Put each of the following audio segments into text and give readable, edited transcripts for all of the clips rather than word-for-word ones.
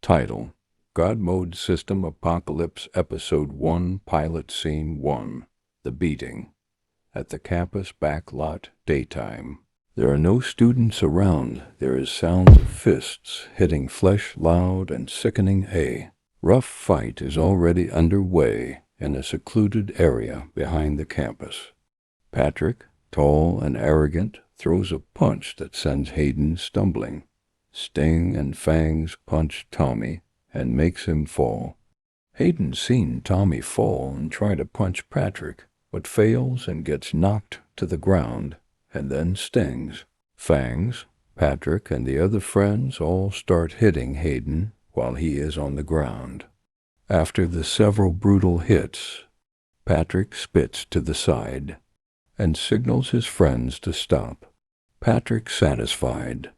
Title: Godmode System Apocalypse Episode 1 Pilot Scene 1 The Beating. At the campus back lot, daytime. There are no students around. There is sounds of fists hitting flesh loud and sickening. A rough fight is already underway in a secluded area behind the campus. Patrick, tall and arrogant, throws a punch that sends Hayden stumbling. Sting and Fangs punch Tommy and makes him fall. Hayden's seen Tommy fall and try to punch Patrick, but fails and gets knocked to the ground, and then Stings. Fangs, Patrick, and the other friends all start hitting Hayden while he is on the ground. After the several brutal hits, Patrick spits to the side and signals his friends to stop. Patrick satisfied.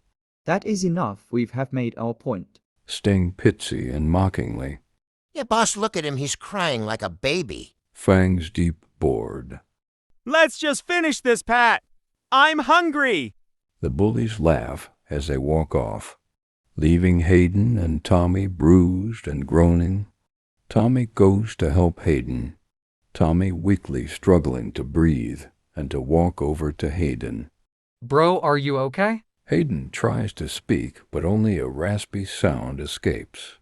That is enough. We have made our point. Sting pitsy and mockingly. Yeah, boss, look at him. He's crying like a baby. Fangs deep bored. Let's just finish this, Pat. I'm hungry. The bullies laugh as they walk off, leaving Hayden and Tommy bruised and groaning. Tommy goes to help Hayden, Tommy weakly struggling to breathe and to walk over to Hayden. Bro, are you okay? Hayden tries to speak, but only a raspy sound escapes.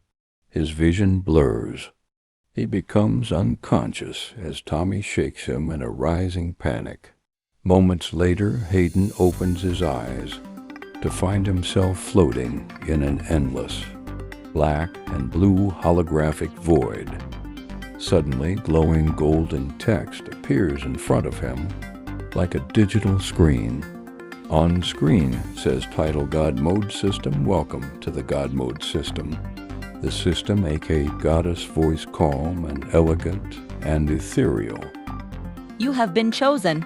His vision blurs. He becomes unconscious as Tommy shakes him in a rising panic. Moments later, Hayden opens his eyes to find himself floating in an endless, black and blue holographic void. Suddenly, glowing golden text appears in front of him like a digital screen. On screen says title Godmode System. Welcome to the Godmode System. The system, aka Goddess voice, calm and elegant and ethereal. You have been chosen.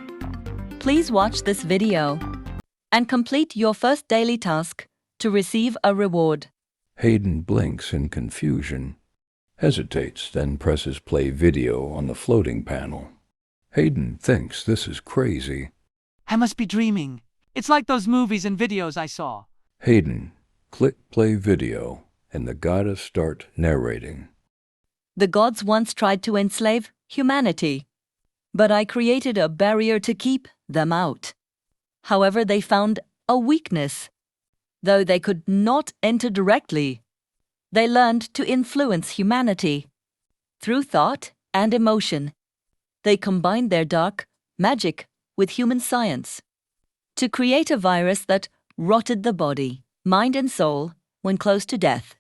Please watch this video and complete your first daily task to receive a reward. Hayden blinks in confusion, hesitates, then presses play video on the floating panel. Hayden thinks this is crazy. I must be dreaming. It's like those movies and videos I saw. Hayden, click play video, and the goddess start narrating. The gods once tried to enslave humanity, but I created a barrier to keep them out. However, they found a weakness. Though they could not enter directly, they learned to influence humanity. Through thought and emotion, they combined their dark magic with human science to create a virus that rotted the body, mind and soul when close to death.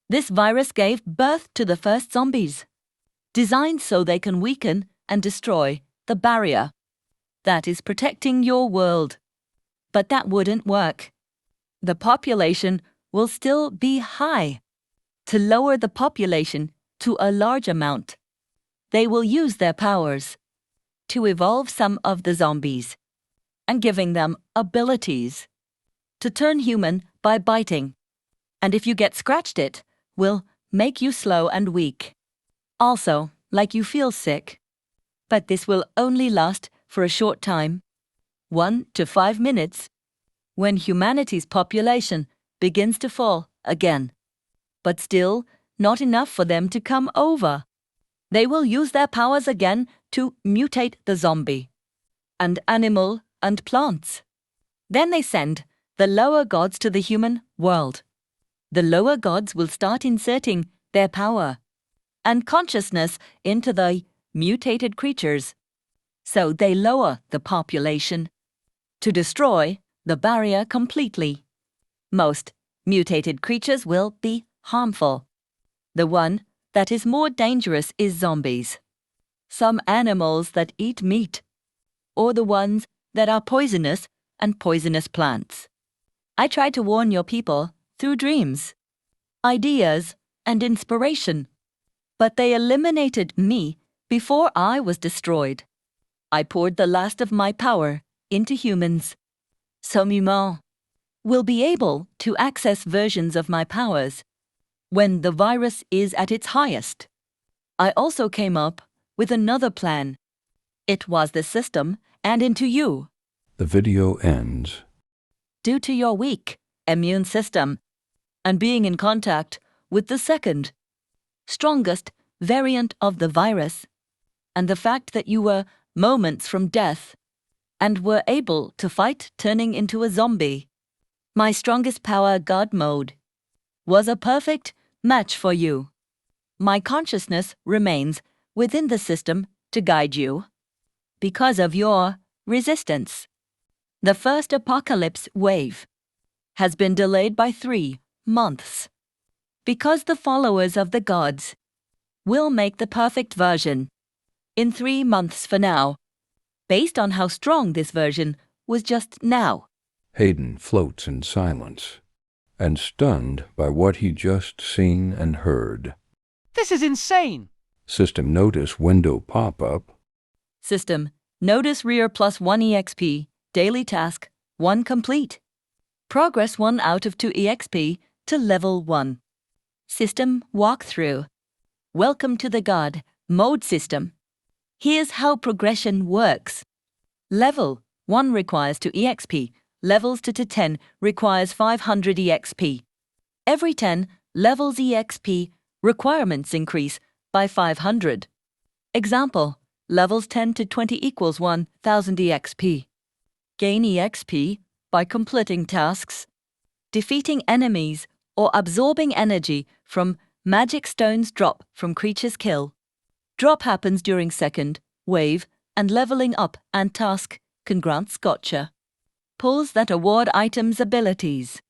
This virus gave birth to the first zombies, designed so they can weaken and destroy the barrier that is protecting your world. But that wouldn't work. The population will still be high. To lower the population to a large amount, they will use their powers to evolve some of the zombies and giving them abilities to turn human by biting. And if you get scratched, it will make you slow and weak. Also, like you feel sick. But this will only last for a short time, 1 to 5 minutes, when humanity's population begins to fall again. But still, not enough for them to come over. They will use their powers again to mutate the zombie, and animal and plants. Then they send the lower gods to the human world. The lower gods will start inserting their power and consciousness into the mutated creatures. So they lower the population to destroy the barrier completely. Most mutated creatures will be harmful. The one that is more dangerous is zombies. Some animals that eat meat, or the ones that are poisonous and poisonous plants. I try to warn your people through dreams, ideas, and inspiration, but they eliminated me before I was destroyed. I poured the last of my power into humans. Some humans will be able to access versions of my powers when the virus is at its highest. I also came up with another plan. It was the system and into you. The video ends. Due to your weak immune system and being in contact with the second, strongest variant of the virus, and the fact that you were moments from death and were able to fight turning into a zombie. My strongest power, Godmode, was a perfect match for you. My consciousness remains within the system to guide you because of your resistance. The first apocalypse wave has been delayed by 3 months because the followers of the gods will make the perfect version in 3 months for now, based on how strong this version was just now. Hayden floats in silence and stunned by what he just seen and heard. This is insane! System notice window pop-up. System, notice rear plus 1 EXP, daily task, 1 complete. Progress 1 out of 2 EXP to level 1. System walkthrough. Welcome to the Godmode system. Here's how progression works. Level 1 requires 2 EXP. Levels 2 to 10 requires 500 EXP. Every 10 levels EXP requirements increase by 500. Example, levels 10 to 20 equals 1000 EXP. Gain EXP by completing tasks, defeating enemies, or absorbing energy from magic stones drop from creatures kill. Drop happens during second, wave, and leveling up and task can grant gotcha. Pulls that award items abilities.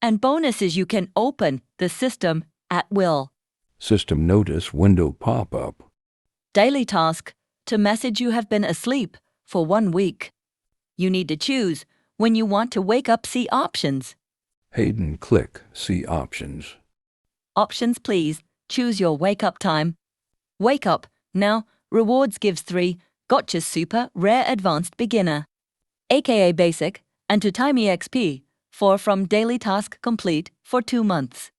And bonuses you can open the system at will. System notice window pop-up. Daily task to message you have been asleep for 1 week. You need to choose when you want to wake up. See options. Hayden click see options. Options please. Choose your wake up time. Wake up. Now, rewards gives 3, gotcha super, rare advanced beginner, aka basic, and to time EXP, 4 from daily task complete for 2 months.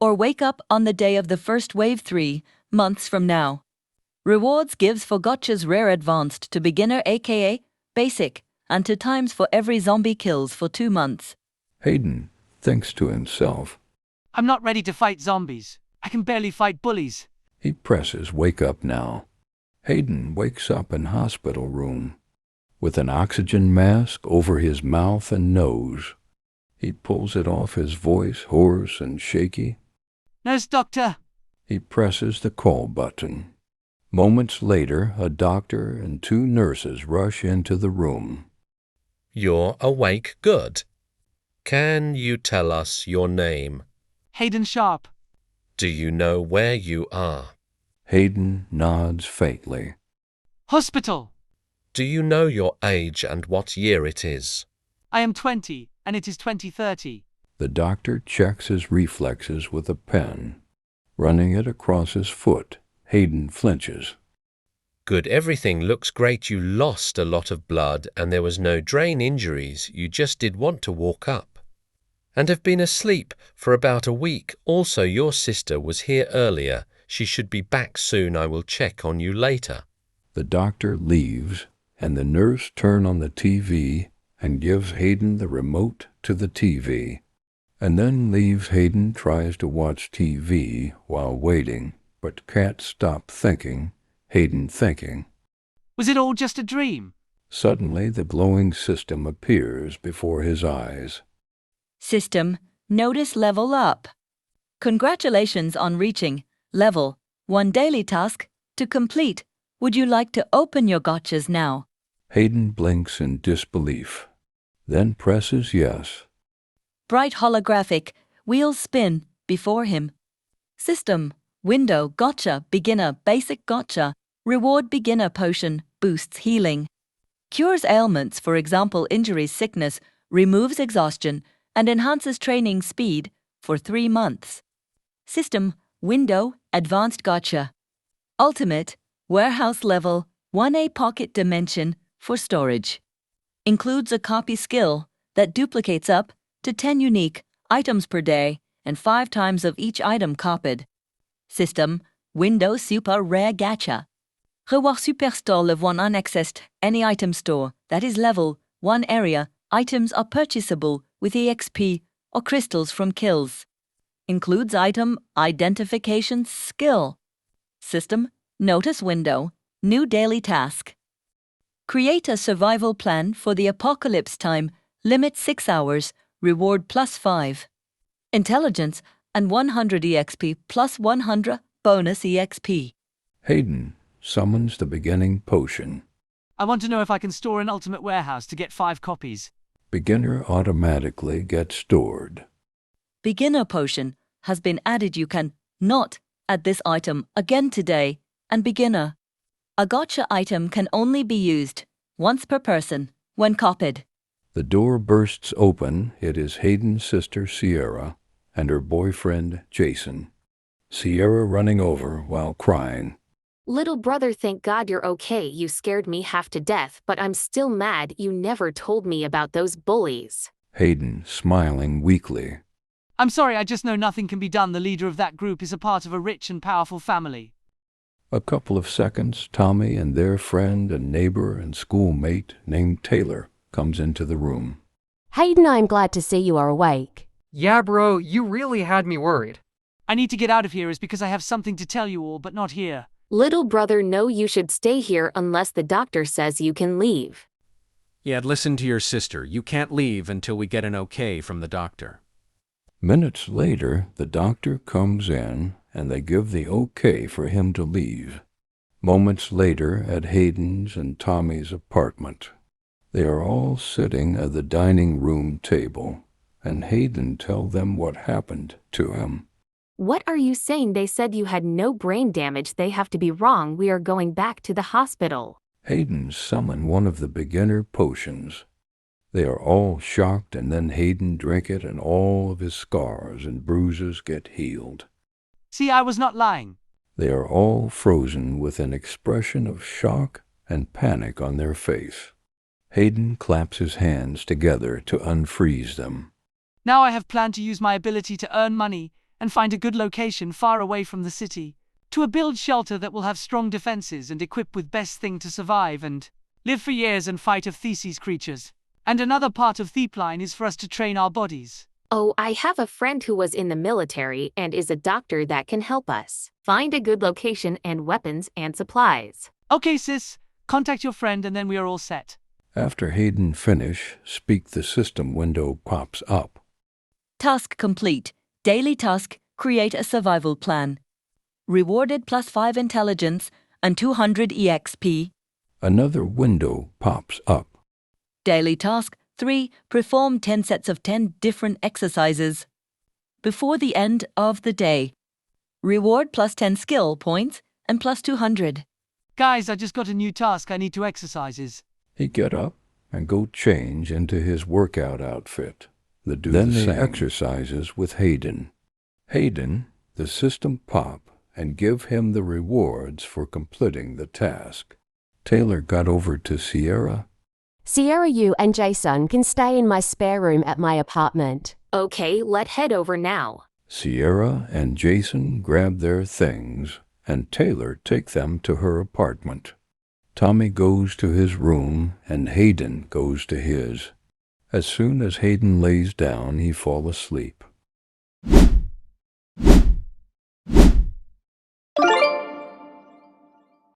Or wake up on the day of the first wave 3 months from now. Rewards gives for gotchas rare advanced to beginner aka basic, and to times for every zombie kills for 2 months. Hayden thinks to himself. I'm not ready to fight zombies. I can barely fight bullies. He presses wake up now. Hayden wakes up in hospital room with an oxygen mask over his mouth and nose. He pulls it off, his voice hoarse and shaky. Nurse doctor. He presses the call button. Moments later, a doctor and 2 nurses rush into the room. You're awake, good. Can you tell us your name? Hayden Sharp. Do you know where you are? Hayden nods faintly. Hospital. Do you know your age and what year it is? I am 20, and it is 2030. The doctor checks his reflexes with a pen. Running it across his foot, Hayden flinches. Good, everything looks great. You lost a lot of blood and there was no drain injuries. You just did want to walk up. And have been asleep for about a week. Also, your sister was here earlier. She should be back soon. I will check on you later. The doctor leaves, and the nurse turns on the TV and gives Hayden the remote to the TV, and then leaves. Hayden tries to watch TV while waiting, but can't stop thinking. Hayden thinking. Was it all just a dream? Suddenly, the glowing system appears before his eyes. System, notice level up. Congratulations on reaching level 1 daily task to complete. Would you like to open your gotchas now? Hayden blinks in disbelief, then presses yes. Bright holographic wheels spin before him. System, window, gotcha, beginner, basic gotcha, reward beginner potion, boosts healing. Cures ailments, for example injuries, sickness, removes exhaustion, and enhances training speed for 3 months. System, window, advanced gotcha. Ultimate, warehouse level, 1A pocket dimension for storage. Includes a copy skill that duplicates up to 10 unique items per day and 5 times of each item copied. System, window super rare gacha. Reward super store level 1 unaccessed any item store that is level 1 area. Items are purchasable with EXP or crystals from kills. includes item identification skill. System notice window, new daily task. Create a survival plan for the apocalypse time, limit 6 hours, reward +5. Intelligence and 100 EXP plus 100 bonus EXP. Hayden summons the beginning potion. I want to know if I can store in Ultimate Warehouse to get 5 copies. Beginner automatically gets stored. Beginner potion has been added. You can not add this item again today. And beginner. A gotcha item can only be used once per person when copied. The door bursts open. It is Hayden's sister Sierra and her boyfriend Jason. Sierra running over while crying. Little brother, thank God you're okay. You scared me half to death, but I'm still mad you never told me about those bullies. Hayden smiling weakly. I'm sorry, I just know nothing can be done. The leader of that group is a part of a rich and powerful family. A couple of seconds, Tommy and their friend and neighbor and schoolmate named Taylor comes into the room. Hayden, I'm glad to see you are awake. Yeah, bro, you really had me worried. I need to get out of here is because I have something to tell you all, but not here. Little brother, no, you should stay here unless the doctor says you can leave. Yeah, listen to your sister. You can't leave until we get an okay from the doctor. Minutes later, the doctor comes in and they give the okay for him to leave. Moments later, at Hayden's and Tommy's apartment, they are all sitting at the dining room table, and Hayden tells them what happened to him. What are you saying? They said you had no brain damage. They have to be wrong. We are going back to the hospital. Hayden summons one of the beginner potions. They are all shocked, and then Hayden drinks it, and all of his scars and bruises get healed. See, I was not lying. They are all frozen with an expression of shock and panic on their face. Hayden claps his hands together to unfreeze them. Now I have planned to use my ability to earn money and find a good location far away from the city, to a build shelter that will have strong defenses and equipped with best thing to survive and live for years and fight of Theseus creatures. And another part of Theepline is for us to train our bodies. Oh, I have a friend who was in the military and is a doctor that can help us find a good location and weapons and supplies. Okay, sis, contact your friend and then we are all set. After Hayden finish, speak the system window pops up. Task complete. Daily task, create a survival plan. Rewarded +5 intelligence and 200 EXP. Another window pops up. Daily task 3. Perform 10 sets of 10 different exercises. Before the end of the day. Reward +10 skill points and +200. Guys, I just got a new task. I need to exercises. He get up and go change into his workout outfit. Then they exercises with Hayden. Hayden, the system pop and give him the rewards for completing the task. Taylor got over to Sierra. Sierra, you and Jason can stay in my spare room at my apartment. Okay, let's head over now. Sierra and Jason grab their things, and Taylor take them to her apartment. Tommy goes to his room, and Hayden goes to his. As soon as Hayden lays down, he falls asleep.